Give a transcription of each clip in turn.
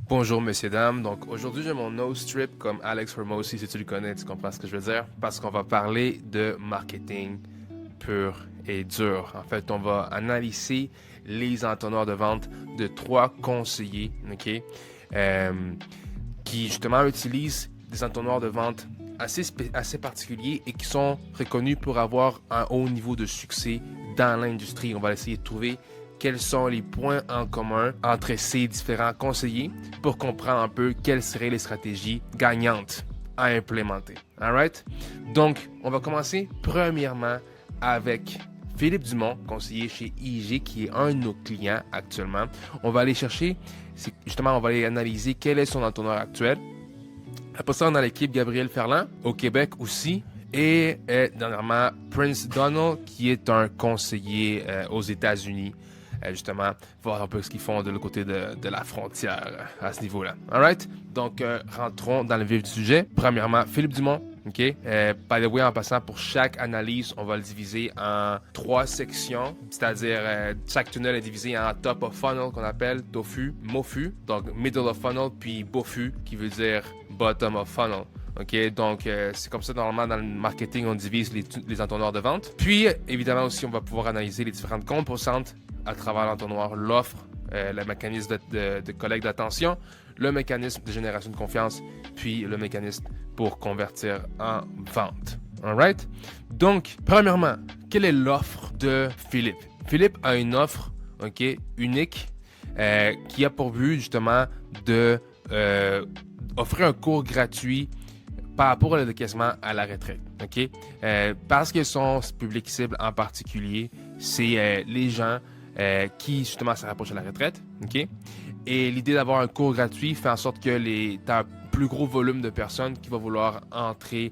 Bonjour messieurs dames, donc aujourd'hui j'ai mon nose trip comme Alex Hormozy si tu le connais, tu comprends ce que je veux dire? Parce qu'on va parler de marketing pur et dur. En fait, on va analyser les entonnoirs de vente de 3 conseillers, ok? Euh, qui justement utilisent des entonnoirs de vente assez particuliers et qui sont reconnus pour avoir un haut niveau de succès dans l'industrie. On va essayer de trouver quels sont les points en commun entre ces différents conseillers pour comprendre un peu quelles seraient les stratégies gagnantes à implémenter. Alright? Donc, on va commencer premièrement avec Philippe Dumont, conseiller chez IG, qui est un de nos clients actuellement. On va aller chercher, justement, on va aller analyser quel est son entonnoir actuel. Après ça, on a l'équipe Gabriel Ferland, au Québec aussi. Et dernièrement, Prince Donald, qui est un conseiller aux États-Unis. Justement, voir un peu ce qu'ils font de l'autre côté de la frontière à ce niveau-là. Alright? Donc, rentrons dans le vif du sujet. Premièrement, Philippe Dumont. OK? By the way, en passant, pour chaque analyse, on va le diviser en 3 sections. C'est-à-dire, chaque tunnel est divisé en top of funnel, qu'on appelle TOFU, MOFU. Donc, middle of funnel, puis BOFU, qui veut dire bottom of funnel. OK, donc c'est comme ça, normalement, dans le marketing, on divise les entonnoirs de vente. Puis, évidemment, aussi, on va pouvoir analyser les différentes composantes à travers l'entonnoir, l'offre, le mécanisme de collecte d'attention, le mécanisme de génération de confiance, puis le mécanisme pour convertir en vente. Alright? Donc, premièrement, quelle est l'offre de Philippe? Philippe a une offre, OK, unique, qui a pour but, justement, de offrir un cours gratuit par rapport à le décaissement à la retraite. OK? Parce que son public cible en particulier, c'est les gens qui justement se rapprochent de la retraite. OK? Et l'idée d'avoir un cours gratuit fait en sorte que tu as un plus gros volume de personnes qui vont vouloir entrer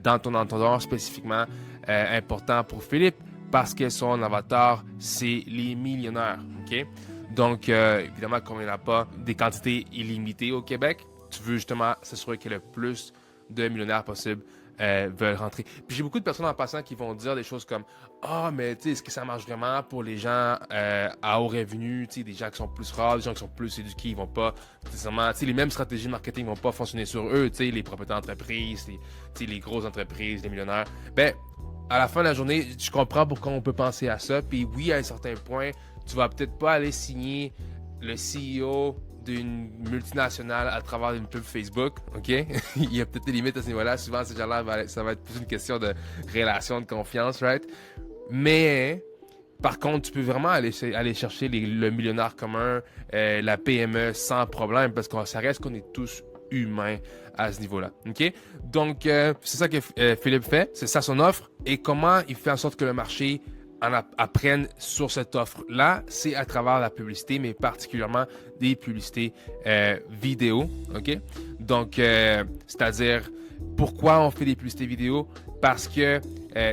dans ton entonnoir spécifiquement important pour Philippe parce que son avatar, c'est les millionnaires. OK? Donc, évidemment, comme il n'y en a pas des quantités illimitées au Québec, tu veux justement s'assurer qu'il y ait le plus de millionnaires possibles veulent rentrer. Puis j'ai beaucoup de personnes en passant qui vont dire des choses comme « Ah, mais tu sais, est-ce que ça marche vraiment pour les gens à haut revenu, tu sais, des gens qui sont plus rares, des gens qui sont plus éduqués, ils vont pas nécessairement, tu sais, les mêmes stratégies de marketing vont pas fonctionner sur eux, tu sais, les propriétaires d'entreprises, les grosses entreprises, les millionnaires. Ben, à la fin de la journée, je comprends pourquoi on peut penser à ça. Puis oui, à un certain point, tu vas peut-être pas aller signer le CEO d'une multinationale à travers une pub Facebook, OK? Il y a peut-être des limites à ce niveau-là. Souvent, ces gens-là, ça va être plus une question de relation, de confiance, right? Mais, par contre, tu peux vraiment aller chercher le millionnaire commun, la PME sans problème, parce que ça reste qu'on est tous humains à ce niveau-là, OK? Donc, c'est ça que Philippe fait, c'est ça son offre, et comment il fait en sorte que le marché apprennent sur cette offre-là, c'est à travers la publicité, mais particulièrement des publicités vidéo, OK? Donc, c'est-à-dire, pourquoi on fait des publicités vidéo? Parce que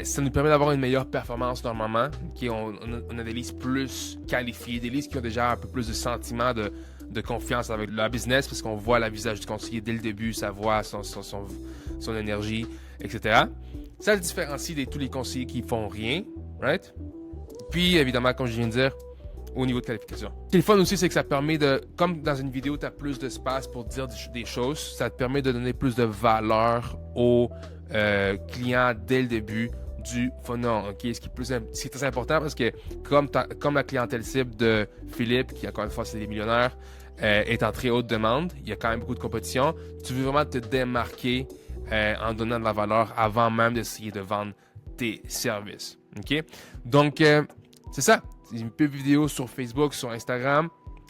ça nous permet d'avoir une meilleure performance normalement, OK? On a des listes plus qualifiées, des listes qui ont déjà un peu plus de sentiment de confiance avec la business, parce qu'on voit le visage du conseiller dès le début, sa voix, son énergie, etc. Ça le différencie de tous les conseillers qui font rien, right? Puis, évidemment, comme je viens de dire, au niveau de qualification. Ce qui est le fun aussi, c'est que ça permet de, comme dans une vidéo, tu as plus d'espace pour dire des choses, ça te permet de donner plus de valeur aux clients dès le début du funnel, ok? Ce qui est très important parce que comme la clientèle cible de Philippe, qui encore une fois c'est des millionnaires, est en très haute demande, il y a quand même beaucoup de compétition, tu veux vraiment te démarquer en donnant de la valeur avant même d'essayer de vendre tes services. OK? Donc, c'est ça. C'est une pub vidéo sur Facebook, sur Instagram,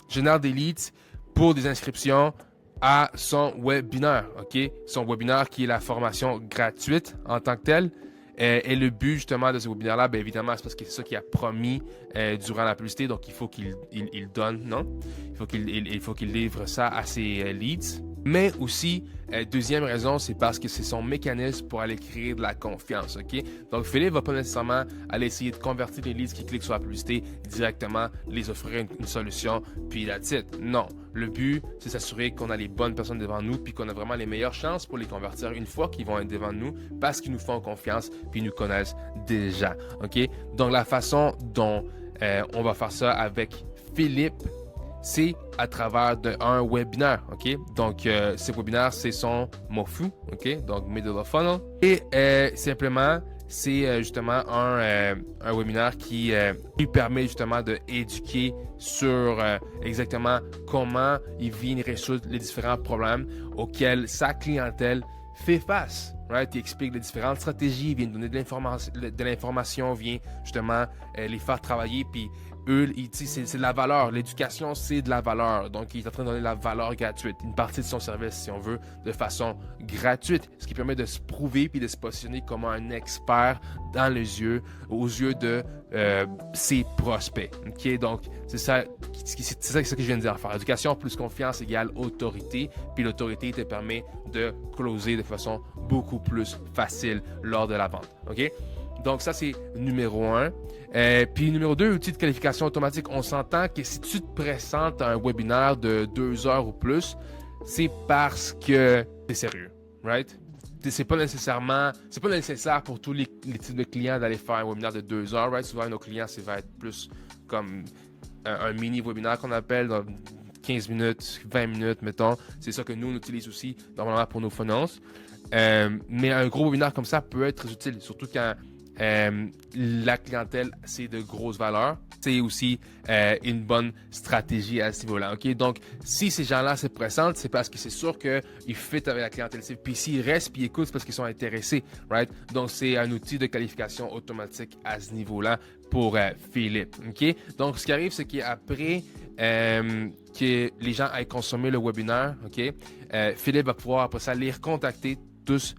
génère des leads pour des inscriptions à son webinaire. OK? Son webinaire qui est la formation gratuite en tant que telle. Et le but justement de ce webinaire-là, bien évidemment, c'est parce que c'est ça qu'il a promis durant la publicité. Donc, il faut qu'il donne, non? Il faut qu'il livre ça à ses leads. Mais aussi, deuxième raison, c'est parce que c'est son mécanisme pour aller créer de la confiance, OK? Donc, Philippe va pas nécessairement aller essayer de convertir les leads qui cliquent sur la publicité directement, les offrir une solution, puis that's it. Non. Le but, c'est s'assurer qu'on a les bonnes personnes devant nous, puis qu'on a vraiment les meilleures chances pour les convertir une fois qu'ils vont être devant nous, parce qu'ils nous font confiance, puis ils nous connaissent déjà, OK? Donc, la façon dont on va faire ça avec Philippe, c'est à travers un webinaire, OK? Donc, ce webinaire, c'est son MOFU, OK? Donc, Middle of Funnel. Et simplement, c'est justement un webinaire qui lui permet justement d'éduquer sur exactement comment il vient résoudre les différents problèmes auxquels sa clientèle fait face. Right? Il explique les différentes stratégies, il vient donner de l'information, vient justement les faire travailler, puis eux, c'est de la valeur. L'éducation, c'est de la valeur. Donc, il est en train de donner la valeur gratuite, une partie de son service, si on veut, de façon gratuite, ce qui permet de se prouver puis de se positionner comme un expert dans les yeux, aux yeux de ses prospects. OK? Donc, c'est ça que je viens de dire. Faire éducation plus confiance égale autorité, puis l'autorité te permet de closer de façon beaucoup plus facile lors de la vente. OK? Donc, ça, c'est numéro 1. Puis, numéro 2, outil de qualification automatique. On s'entend que si tu te présentes à un webinaire de 2 heures ou plus, c'est parce que c'est sérieux, right? C'est pas nécessaire pour tous les types de clients d'aller faire un webinaire de 2 heures, right? Souvent, nos clients, ça va être plus comme un mini-webinaire qu'on appelle, dans 15 minutes, 20 minutes, mettons. C'est ça que nous, on utilise aussi normalement pour nos finances. Mais un gros webinaire comme ça peut être très utile, surtout quand la clientèle, c'est de grosses valeurs. C'est aussi une bonne stratégie à ce niveau-là. OK? Donc, si ces gens-là se présentent, c'est parce que c'est sûr qu'ils fit avec la clientèle. Puis s'ils restent puis écoutent, c'est parce qu'ils sont intéressés. Right? Donc, c'est un outil de qualification automatique à ce niveau-là pour Philippe. OK? Donc, ce qui arrive, c'est qu'après que les gens aient consommé le webinaire, OK? Philippe va pouvoir après ça les recontacter tous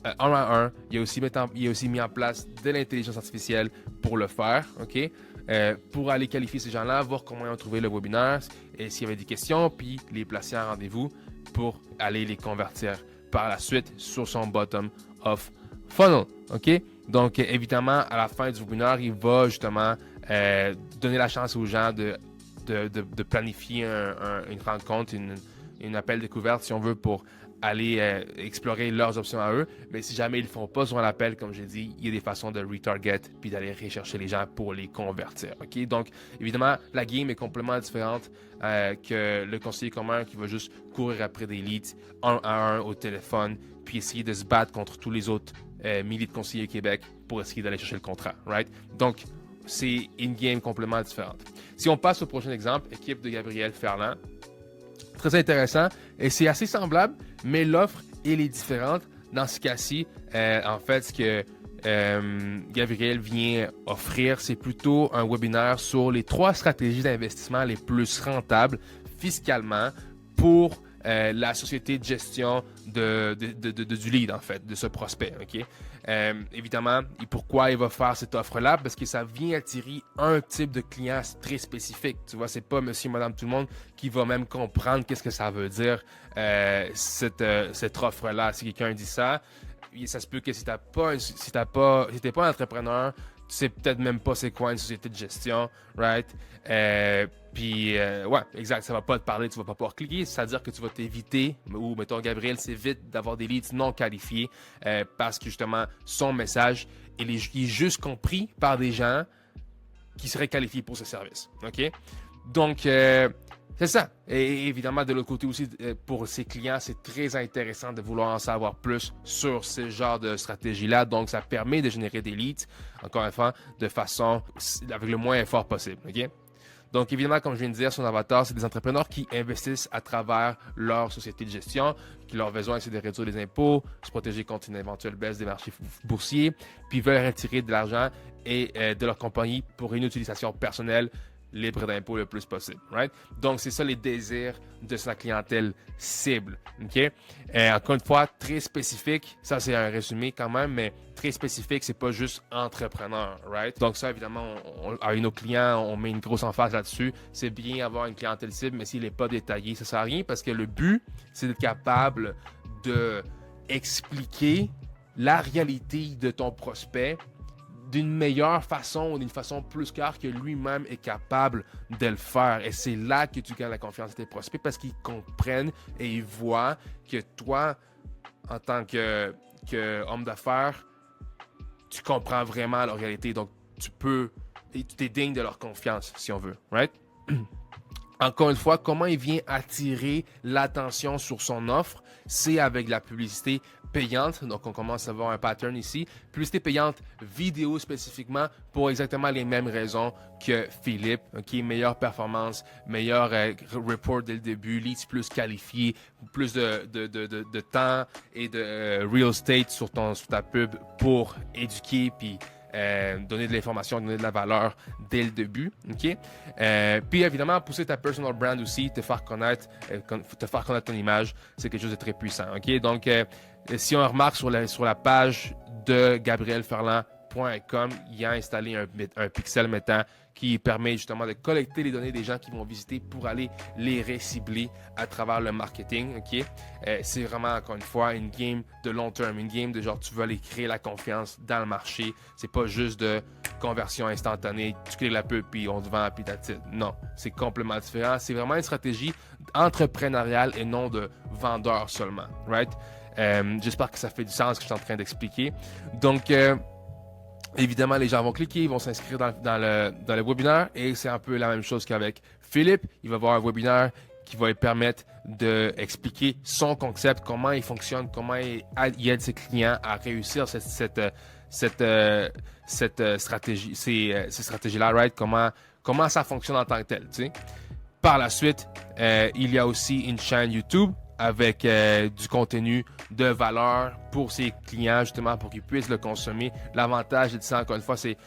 un à un. Il a aussi mis en place de l'intelligence artificielle pour le faire, OK? Pour aller qualifier ces gens-là, voir comment ils ont trouvé le webinaire et s'il y avait des questions, puis les placer en rendez-vous pour aller les convertir par la suite sur son bottom of funnel, OK? Donc, évidemment, à la fin du webinaire, il va justement donner la chance aux gens de planifier une rencontre, une appel découverte, si on veut, pour aller explorer leurs options à eux. Mais si jamais ils ne font pas sur l'appel, comme j'ai dit, il y a des façons de retarget puis d'aller rechercher les gens pour les convertir. OK? Donc, évidemment, la game est complètement différente que le conseiller commun qui va juste courir après des leads un à un au téléphone puis essayer de se battre contre tous les autres milliers de conseillers au Québec pour essayer d'aller chercher le contrat. Right? Donc, c'est une game complètement différente. Si on passe au prochain exemple, équipe de Gabriel Ferland. Très intéressant et c'est assez semblable, mais l'offre, elle est différente. Dans ce cas-ci, en fait, ce que Gabriel vient offrir, c'est plutôt un webinaire sur les 3 stratégies d'investissement les plus rentables fiscalement pour la société de gestion du lead, en fait, de ce prospect. OK? Évidemment, et pourquoi il va faire cette offre-là? Parce que ça vient attirer un type de client très spécifique. Tu vois, c'est pas monsieur, madame, tout le monde qui va même comprendre qu'est-ce que ça veut dire, cette offre-là. Si quelqu'un dit ça, ça se peut que si t'es pas un entrepreneur, tu sais peut-être même pas c'est quoi une société de gestion, right? Ouais, exact, ça va pas te parler, tu vas pas pouvoir cliquer, c'est-à-dire que tu vas t'éviter, ou mettons Gabriel s'évite d'avoir des leads non qualifiés parce que justement son message, il est juste compris par des gens qui seraient qualifiés pour ce service, ok? Donc, c'est ça. Et évidemment, de l'autre côté aussi, pour ses clients, c'est très intéressant de vouloir en savoir plus sur ce genre de stratégie-là. Donc, ça permet de générer des leads, encore une fois, de façon avec le moins effort possible. OK? Donc, évidemment, comme je viens de dire, son avatar, c'est des entrepreneurs qui investissent à travers leur société de gestion, qui leur besoin, c'est de réduire les impôts, se protéger contre une éventuelle baisse des marchés boursiers, puis veulent retirer de l'argent et de leur compagnie pour une utilisation personnelle libre d'impôts le plus possible, right? Donc, c'est ça les désirs de sa clientèle cible, OK? Encore une fois, très spécifique. Ça, c'est un résumé quand même, mais très spécifique, c'est pas juste entrepreneur, right? Donc, ça, évidemment, avec nos clients, on met une grosse emphase là-dessus. C'est bien avoir une clientèle cible, mais s'il n'est pas détaillé, ça sert à rien parce que le but, c'est d'être capable de expliquer la réalité de ton prospect d'une meilleure façon, d'une façon plus claire que lui-même est capable de le faire. Et c'est là que tu gagnes la confiance de tes prospects parce qu'ils comprennent et ils voient que toi, en tant qu'homme d'affaires, tu comprends vraiment leur réalité. Donc, tu es digne de leur confiance, si on veut. Right? Encore une fois, comment il vient attirer l'attention sur son offre? C'est avec la publicité payante. Donc, on commence à voir un pattern ici. Publicité payante vidéo spécifiquement pour exactement les mêmes raisons que Philippe. OK, meilleure performance, meilleur report dès le début, leads plus qualifiés, plus de temps et de real estate sur ta pub pour éduquer puis donner de l'information, donner de la valeur dès le début. OK? Puis évidemment, pousser ta personal brand aussi, te faire connaître ton image, c'est quelque chose de très puissant. OK? Donc, si on remarque sur la page de gabrielferland.com, il a installé un pixel mettant qui permet justement de collecter les données des gens qui vont visiter pour aller les récibler à travers le marketing. OK? C'est vraiment, encore une fois, une game de long terme, une game de genre tu veux aller créer la confiance dans le marché. C'est pas juste de conversion instantanée, tu crées la pub puis on te vend puis that's it. Non, c'est complètement différent. C'est vraiment une stratégie entrepreneuriale et non de vendeur seulement. Right? J'espère que ça fait du sens ce que je suis en train d'expliquer. Donc, évidemment, les gens vont cliquer, ils vont s'inscrire dans le webinaire et c'est un peu la même chose qu'avec Philippe. Il va avoir un webinaire qui va lui permettre d'expliquer son concept, comment il fonctionne, comment il aide ses clients à réussir cette stratégie, ces stratégies-là, right? Comment ça fonctionne en tant que tel, tu sais. Par la suite, il y a aussi une chaîne YouTube avec du contenu de valeur pour ses clients, justement, pour qu'ils puissent le consommer. L'avantage, je dis ça encore une fois, c'est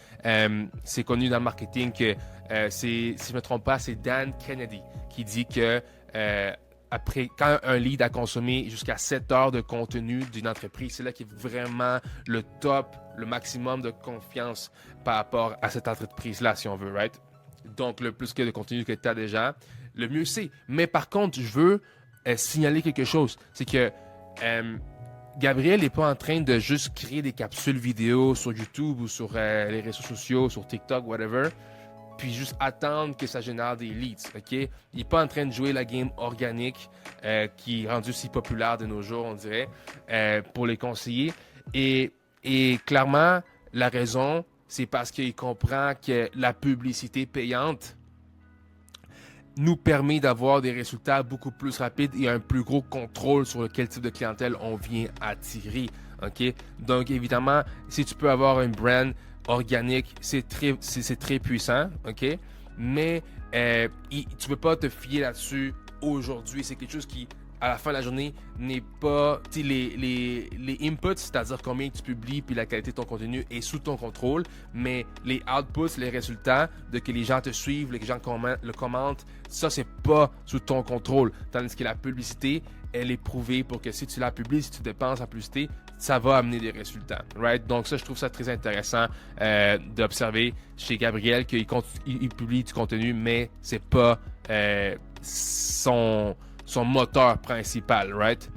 connu dans le marketing que, si je ne me trompe pas, c'est Dan Kennedy qui dit que quand un lead a consommé jusqu'à 7 heures de contenu d'une entreprise, c'est là qu'il est vraiment le top, le maximum de confiance par rapport à cette entreprise-là, si on veut, right? Donc, le plus que de contenu que tu as déjà, le mieux c'est. Mais par contre, je veux signaler quelque chose. C'est que Gabriel n'est pas en train de juste créer des capsules vidéo sur YouTube ou sur les réseaux sociaux, sur TikTok, whatever, puis juste attendre que ça génère des leads, OK? Il n'est pas en train de jouer la game organique qui est rendue si populaire de nos jours, on dirait, pour les conseillers. Et clairement, la raison, c'est parce qu'il comprend que la publicité payante nous permet d'avoir des résultats beaucoup plus rapides et un plus gros contrôle sur quel type de clientèle on vient attirer. OK? Donc, évidemment, si tu peux avoir une brand organique, c'est très puissant. OK? Mais tu ne peux pas te fier là-dessus aujourd'hui. C'est quelque chose qui, à la fin de la journée, n'est pas... Les inputs, c'est-à-dire combien tu publies puis la qualité de ton contenu est sous ton contrôle, mais les outputs, les résultats de que les gens te suivent, que les gens le commentent, ça, c'est pas sous ton contrôle. Tandis que la publicité, elle est prouvée pour que si tu la publies, si tu dépenses en publicité, ça va amener des résultats. Right? Donc ça, je trouve ça très intéressant d'observer chez Gabriel qu'il publie du contenu, mais c'est pas son moteur principal, right?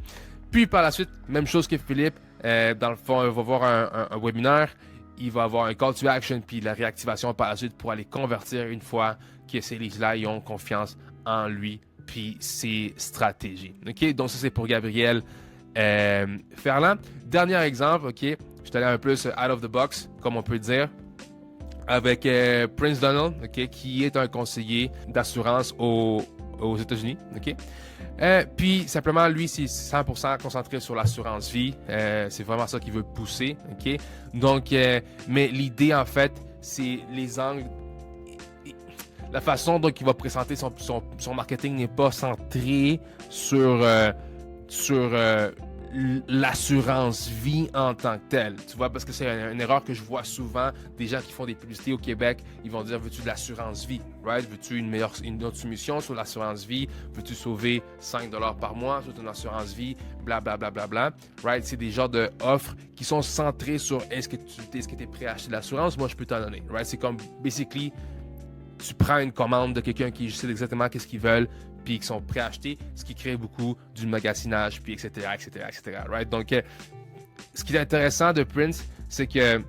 Puis par la suite, même chose que Philippe, dans le fond, il va voir un webinaire, il va avoir un call to action, puis la réactivation par la suite pour aller convertir une fois que ces leads-là ont confiance en lui, puis ses stratégies. OK? Donc ça, c'est pour Gabriel Ferland. Dernier exemple, OK? Je suis allé un peu out of the box, comme on peut dire, avec Prince Donald, OK? Qui est un conseiller d'assurance aux États-Unis, OK? Puis, simplement, lui, c'est 100% concentré sur l'assurance vie. C'est vraiment ça qu'il veut pousser, OK? Donc, mais l'idée, en fait, c'est les angles... La façon dont il va présenter son marketing n'est pas centré sur l'assurance vie en tant que telle. Tu vois, parce que c'est une erreur que je vois souvent des gens qui font des publicités au Québec. Ils vont dire, veux-tu de l'assurance vie? Right? Veux-tu une autre soumission sur l'assurance vie? Veux-tu sauver 5$ par mois sur ton assurance vie? Blablabla. Bla, bla, bla. Right? C'est des genres d'offres qui sont centrées sur est-ce que tu es prêt à acheter de l'assurance? Moi, je peux t'en donner. Right? C'est comme, basically, tu prends une commande de quelqu'un qui sait exactement qu'est-ce qu'ils veulent, puis qui sont prêts à acheter, ce qui crée beaucoup du magasinage, puis etc. Right? Donc, ce qui est intéressant de Prince, c'est que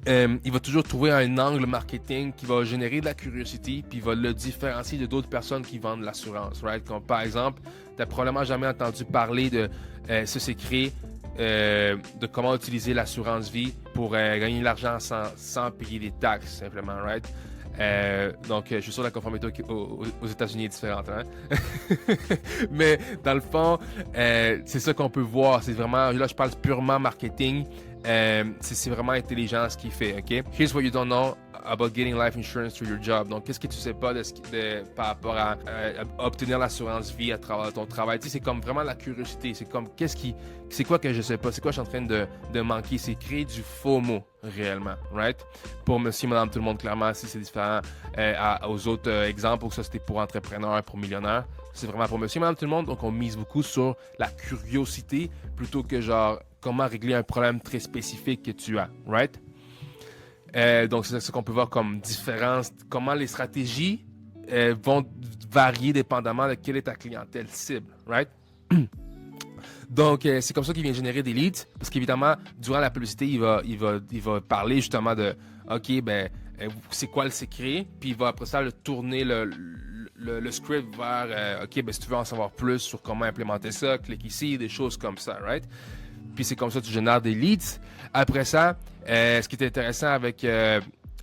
il va toujours trouver un angle marketing qui va générer de la curiosité, puis il va le différencier de d'autres personnes qui vendent l'assurance. Right? Comme par exemple, tu n'as probablement jamais entendu parler de ce secret de comment utiliser l'assurance vie pour gagner de l'argent sans payer des taxes, simplement. Right? Donc, je suis sûr que la conformité aux États-Unis est différente. Hein? Mais dans le fond, c'est ça qu'on peut voir. C'est vraiment, là, je parle purement marketing. C'est vraiment intelligent ce qu'il fait. OK? Here's what you don't know about getting life insurance through your job. Donc, qu'est-ce que tu sais pas par rapport à obtenir l'assurance vie à travers ton travail? Tu sais, c'est comme vraiment la curiosité. C'est comme, c'est quoi que je sais pas? C'est quoi je suis en train de manquer? C'est créer du FOMO, réellement. Right? Pour monsieur, madame, tout le monde, clairement, si c'est différent aux autres exemples, où ça c'était pour entrepreneurs, pour millionnaires. C'est vraiment pour monsieur, madame, tout le monde. Donc, on mise beaucoup sur la curiosité plutôt que genre, comment régler un problème très spécifique que tu as. Right? Donc, c'est ce qu'on peut voir comme différence. Comment les stratégies vont varier dépendamment de quelle est ta clientèle cible, right? Donc, c'est comme ça qu'il vient générer des leads. Parce qu'évidemment, durant la publicité, il va parler justement de OK, ben, c'est quoi le secret? Puis il va après ça tourner le script vers OK, ben, si tu veux en savoir plus sur comment implémenter ça, clique ici, des choses comme ça, right? Puis c'est comme ça que tu génères des leads. Après ça, ce qui est intéressant avec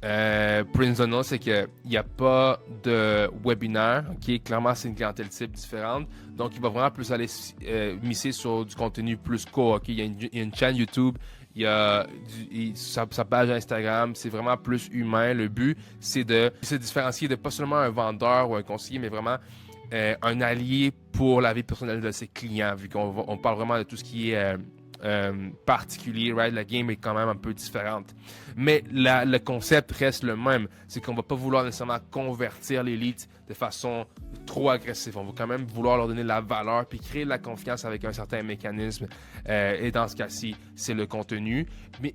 Prince Donald, c'est qu'il n'y a pas de webinaire. Okay? Clairement, c'est une clientèle type différente. Donc, il va vraiment plus aller misser sur du contenu plus court. Okay? Il y a une chaîne YouTube, il y a sa page Instagram. C'est vraiment plus humain. Le but, c'est de se différencier de pas seulement un vendeur ou un conseiller, mais vraiment un allié pour la vie personnelle de ses clients, vu qu'on parle vraiment de tout ce qui est particulier, right? La game est quand même un peu différente. Mais le concept reste le même. C'est qu'on va pas vouloir nécessairement convertir les leads de façon trop agressive. On va quand même vouloir leur donner de la valeur puis créer de la confiance avec un certain mécanisme. Et dans ce cas-ci, c'est le contenu.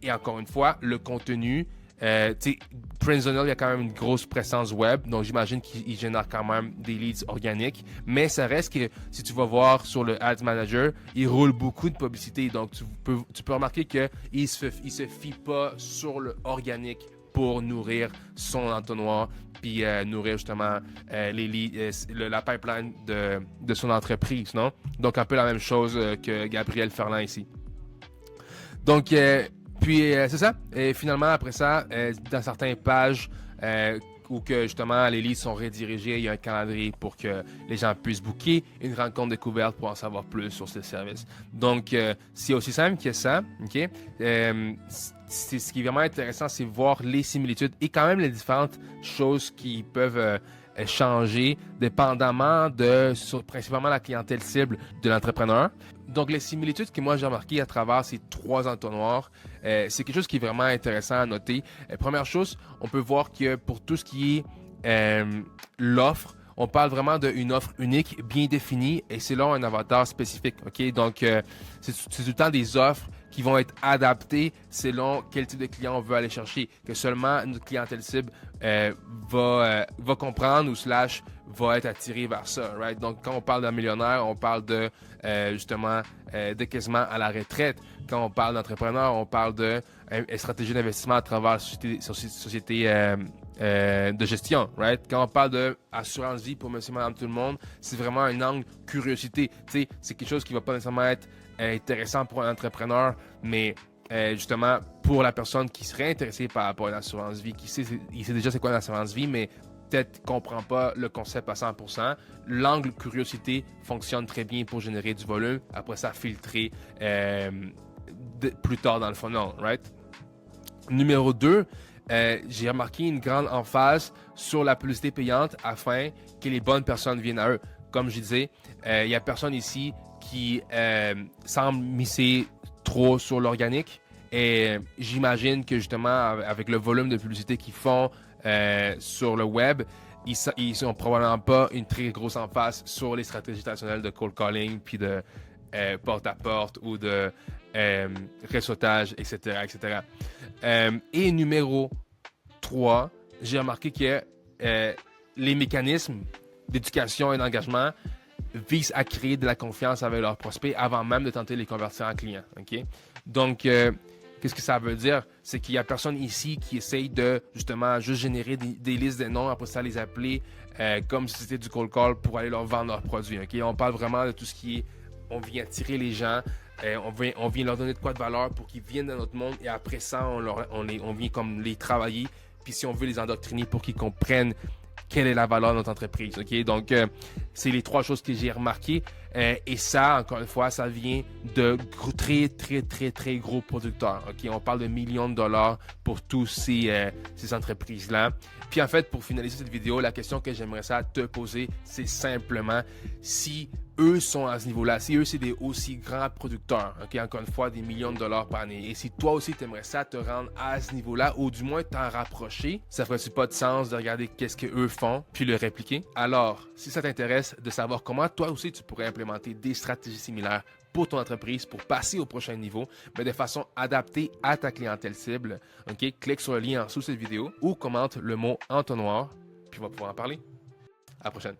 Et encore une fois, le contenu, Prince Donald, il y a quand même une grosse présence web, donc j'imagine qu'il génère quand même des leads organiques, mais ça reste que si tu vas voir sur le Ads Manager, il roule beaucoup de publicité, donc tu peux remarquer qu'il se fie pas sur le organique pour nourrir son entonnoir puis nourrir justement les leads, la pipeline de son entreprise, non? Donc un peu la même chose que Gabriel Ferland ici. Donc puis c'est ça. Et finalement, après ça, dans certaines pages où que justement les leads sont redirigés, il y a un calendrier pour que les gens puissent booker une rencontre découverte pour en savoir plus sur ce service. Donc, c'est aussi simple que ça. Ok. Ce qui est vraiment intéressant, c'est voir les similitudes et quand même les différentes choses qui peuvent changer dépendamment principalement la clientèle cible de l'entrepreneur. Donc, les similitudes que moi j'ai remarquées à travers ces 3 entonnoirs, c'est quelque chose qui est vraiment intéressant à noter. Première chose, on peut voir que pour tout ce qui est l'offre, on parle vraiment d'une offre unique, bien définie, et selon un avatar spécifique. Ok, donc c'est tout le temps des offres qui vont être adaptées selon quel type de client on veut aller chercher, que seulement notre clientèle cible va comprendre ou va être attiré vers ça, right? Donc, quand on parle d'un millionnaire, on parle de justement décaissement à la retraite. Quand on parle d'entrepreneur, on parle de stratégie d'investissement à travers la société de gestion, right? Quand on parle de assurance vie pour monsieur, madame, tout le monde, c'est vraiment un angle curiosité. Tu sais, c'est quelque chose qui va pas nécessairement être intéressant pour un entrepreneur, mais justement pour la personne qui serait intéressée par rapport à l'assurance vie, il sait déjà c'est quoi l'assurance vie, mais peut-être comprend pas le concept à 100%. L'angle curiosité fonctionne très bien pour générer du volume. Après ça, filtrer plus tard dans le funnel, right? Numéro 2, j'ai remarqué une grande emphase sur la publicité payante afin que les bonnes personnes viennent à eux. Comme je disais, il y a personne ici qui semble misser trop sur l'organique. Et j'imagine que justement, avec le volume de publicité qu'ils font sur le web, ils sont probablement pas une très grosse emphase sur les stratégies traditionnelles de cold calling, puis de porte-à-porte ou de réseautage, etc. etc. Et numéro 3, j'ai remarqué que les mécanismes d'éducation et d'engagement visent à créer de la confiance avec leurs prospects avant même de tenter de les convertir en clients. Okay? Donc, qu'est-ce que ça veut dire? C'est qu'il n'y a personne ici qui essaye de justement juste générer des listes de noms, après ça les appeler comme si c'était du cold call pour aller leur vendre leurs produits. Okay? On parle vraiment de tout ce qui est, on vient attirer les gens, on vient leur donner de quoi de valeur pour qu'ils viennent dans notre monde et après ça, on vient comme les travailler puis si on veut les endoctriner pour qu'ils comprennent quelle est la valeur de notre entreprise. OK? Donc, c'est les 3 choses que j'ai remarquées. Et ça, encore une fois, ça vient de très gros producteurs. OK? On parle de millions de dollars pour tous ces entreprises-là. Puis en fait, pour finaliser cette vidéo, la question que j'aimerais ça te poser, c'est simplement si eux sont à ce niveau-là, si eux, c'est des aussi grands producteurs, OK, encore une fois, des millions de dollars par année, et si toi aussi, tu aimerais ça te rendre à ce niveau-là, ou du moins t'en rapprocher, ça ferait-tu pas de sens de regarder qu'est-ce qu'eux font, puis le répliquer? Alors, si ça t'intéresse de savoir comment toi aussi, tu pourrais implémenter des stratégies similaires pour ton entreprise, pour passer au prochain niveau, mais de façon adaptée à ta clientèle cible, OK, clique sur le lien en dessous de cette vidéo ou commente le mot entonnoir, puis on va pouvoir en parler. À la prochaine.